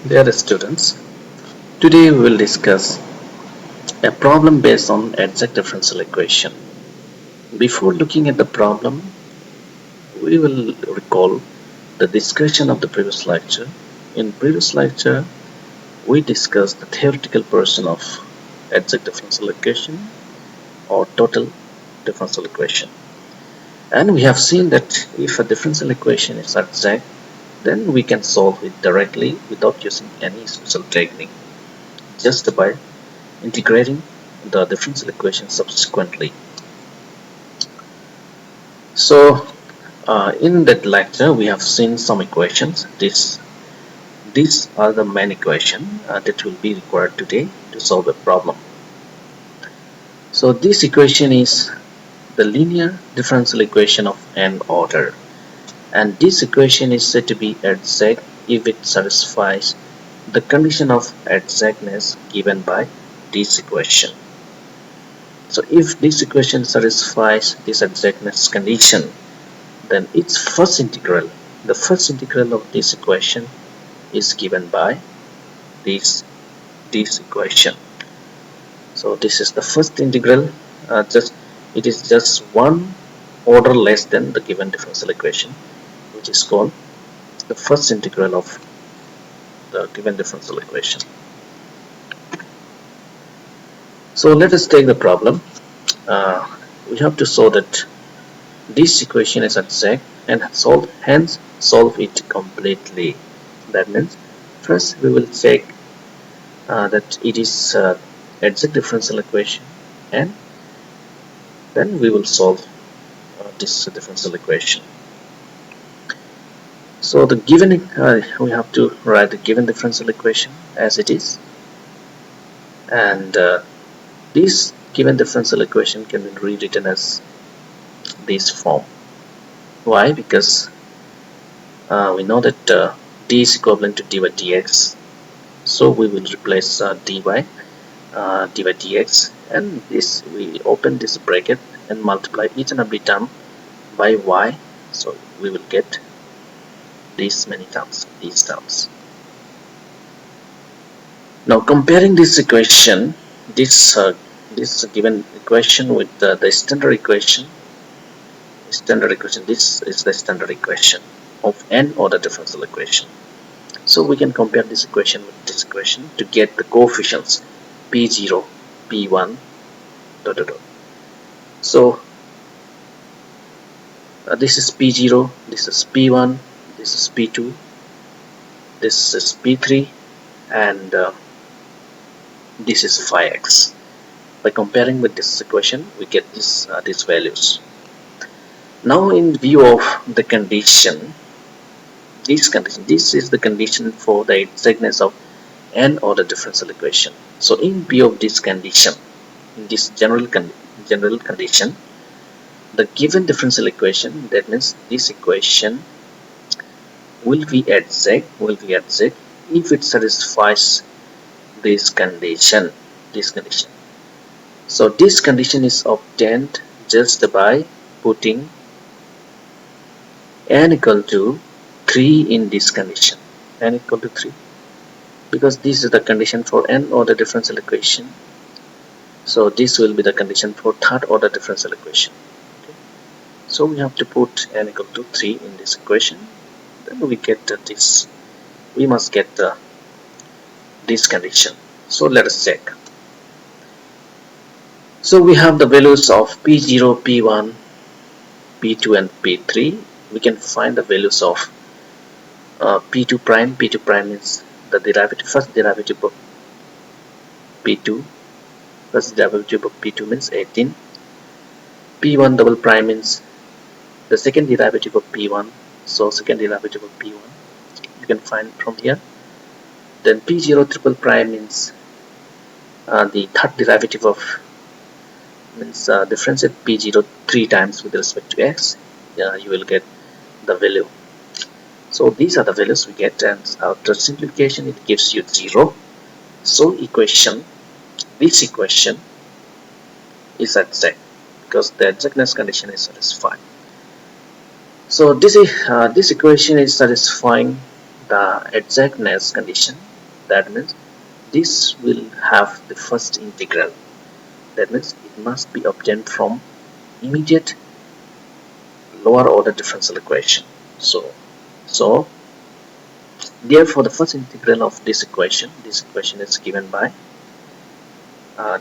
Dear students, today we will discuss a problem based on exact differential equation. Before looking at the problem, we will recall the discussion of the previous lecture. In previous lecture, we discussed the theoretical portion of exact differential equation or total differential equation. And we have seen that if a differential equation is exact, then we can solve it directly without using any special technique, just by integrating the differential equation subsequently. So in that lecture we have seen some equations. These are the main equations that will be required today to solve a problem. So this equation is the linear differential equation of n order, and this equation is said to be exact if it satisfies the condition of exactness given by this equation. So if this equation satisfies this exactness condition, then its the first integral of this equation is given by this equation. So this is the first integral. It is just one order less than the given differential equation, which is called the first integral of the given differential equation. So let us take the problem. We have to show that this equation is exact and hence solve it completely. That means first we will check that it is exact differential equation, and then we will solve this differential equation. So the given we have to write the given differential equation as it is, and this given differential equation can be rewritten as this form. Why? Because we know that d is equivalent to dy dx, so we will replace dy dx, and this we open this bracket and multiply each and every term by y, so we will get these terms. Now comparing this equation, this given equation with the standard equation, this is the standard equation of n order differential equation. So we can compare this equation with this equation to get the coefficients p0, p1, dot dot dot. So this is p0, this is p1, this is p2, this is p3, and this is 5x. By comparing with this equation, we get these values. Now in view of the condition, this is the condition for the exactness of n order differential equation. So in view of this condition, in this general condition, the given differential equation, that means this equation will be exact if it satisfies this condition. So this condition is obtained just by putting n equal to 3 in this condition, n equal to 3, because this is the condition for n order differential equation. So this will be the condition for third order differential equation. Okay. So we have to put n equal to 3 in this equation, then we get this. We must get this condition. So let us check. So we have the values of p0, p1, p2 and p3. We can find the values of p2 prime. P2 prime is the first derivative of p2. First derivative of p2 means 18. p1 double prime means the second derivative of p1. So second derivative of p1 you can find from here. Then p0 triple prime means the third derivative of differentiate p0 3 times with respect to x. You will get the value. So these are the values we get, and after simplification it gives you 0. So this equation is exact because the exactness condition is satisfied. So this equation is satisfying the exactness condition That means this will have the first integral. That means it must be obtained from immediate lower order differential equation. So therefore the first integral of this equation is given by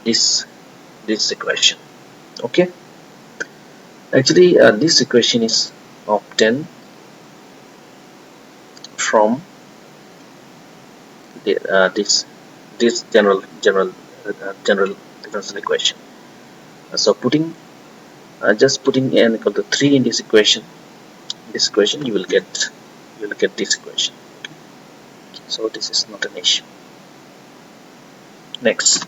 this equation. Okay, actually this equation is obtained from this general differential equation. So just putting n equal to 3 in this equation, you will get this equation. So this is not an issue. Next,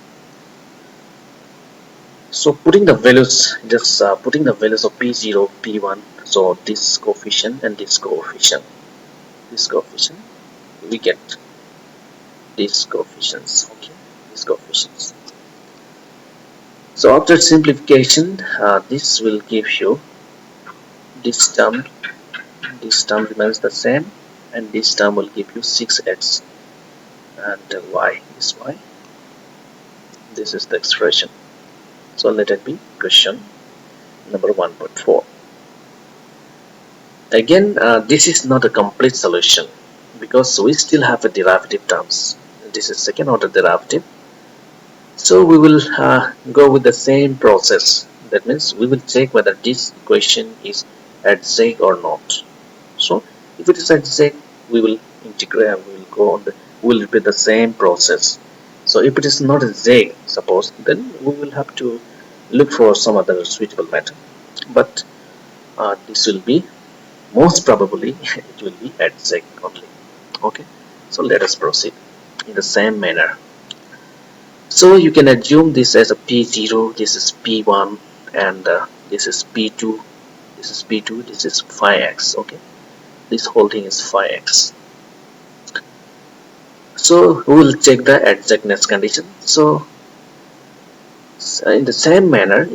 so putting the values, just putting the values of p0, p1. So this coefficient and this coefficient, we get these coefficients. Okay, these coefficients. So after simplification, this will give you this term. This term remains the same, and this term will give you 6x and y. This y. This is the expression. So let it be question number 1.4. Again, this is not a complete solution because we still have a derivative terms. This is second order derivative. So we will go with the same process. That means we will check whether this equation is at z or not. So if it is at z, we will integrate. We will go on we will repeat the same process. So if it is not a z, suppose, then we will have to look for some other suitable method. But this will be most probably it will be at z only. Okay. So let us proceed in the same manner. So you can assume this as a P0, this is P1, and this is P2, this is P2, this is phi x. Okay, this whole thing is phi x. So we will check the exactness condition. So in the same manner,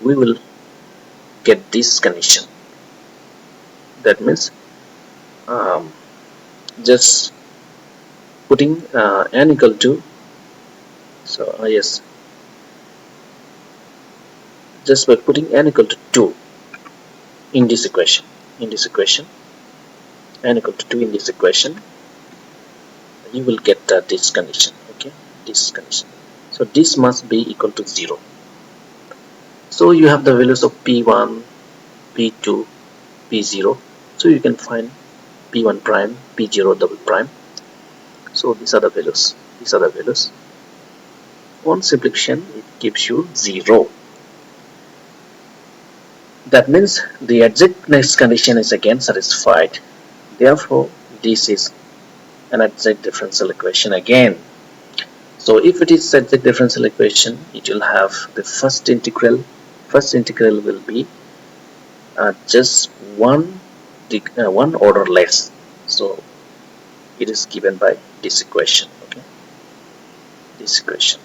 we will get this condition. That means just putting n equal to, so yes, just by putting n equal to 2 in this equation, n equal to 2 in this equation, you will get this condition. Okay, this condition. So this must be equal to 0. So you have the values of p1, p2, p0. So you can find p1 prime, p0 double prime. So these are the values. On simplification, it gives you 0. That means the exactness condition is again satisfied. Therefore, this is an exact differential equation again. So if it is exact differential equation, it will have the first integral. First integral will be just one order less. So it is given by this equation. Okay, this equation.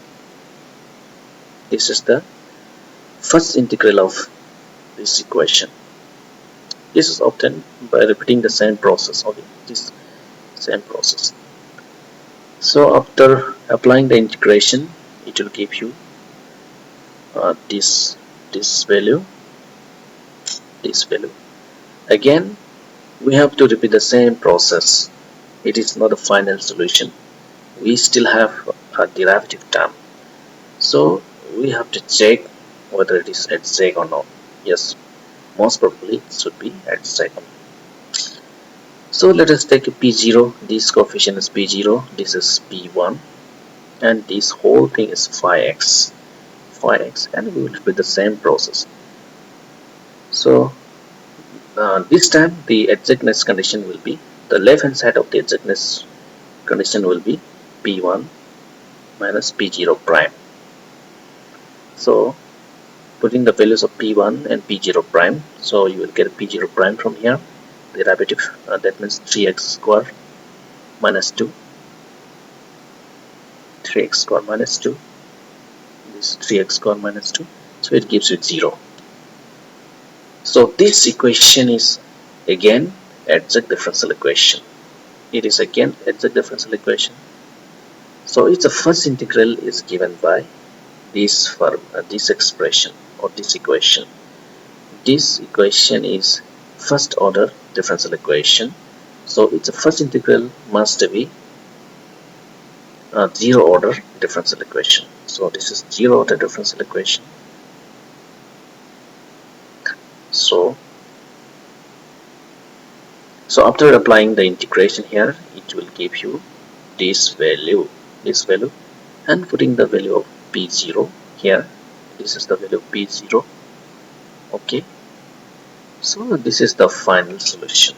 This is the first integral of this equation. This is obtained by repeating the same process. Okay, this same process. So after applying the integration, it will give you this value. Again, we have to repeat the same process. It is not a final solution. We still have a derivative term. So we have to check whether it is at z or not. Yes, most probably it should be at z. So let us take a p0. This coefficient is p0. This is p1, and this whole thing is phi x, and we will repeat the same process. So this time the exactness condition will be, the left hand side of the exactness condition will be p1 minus p0 prime. So putting the values of p1 and p0 prime, so you will get p0 prime from here, the derivative, that means 3x square minus 2, 3x square minus 2, this 3x square minus 2, so it gives you 0. So this equation is again exact differential equation. it is again exact differential equation. So its first integral is given by this form, this expression or this equation. This equation is first order differential equation. So its first integral must be zero order differential equation. So this is zero order differential equation. So after applying the integration here, it will give you this value, and putting the value of p0 here. This is the value of p0. Okay, so this is the final solution.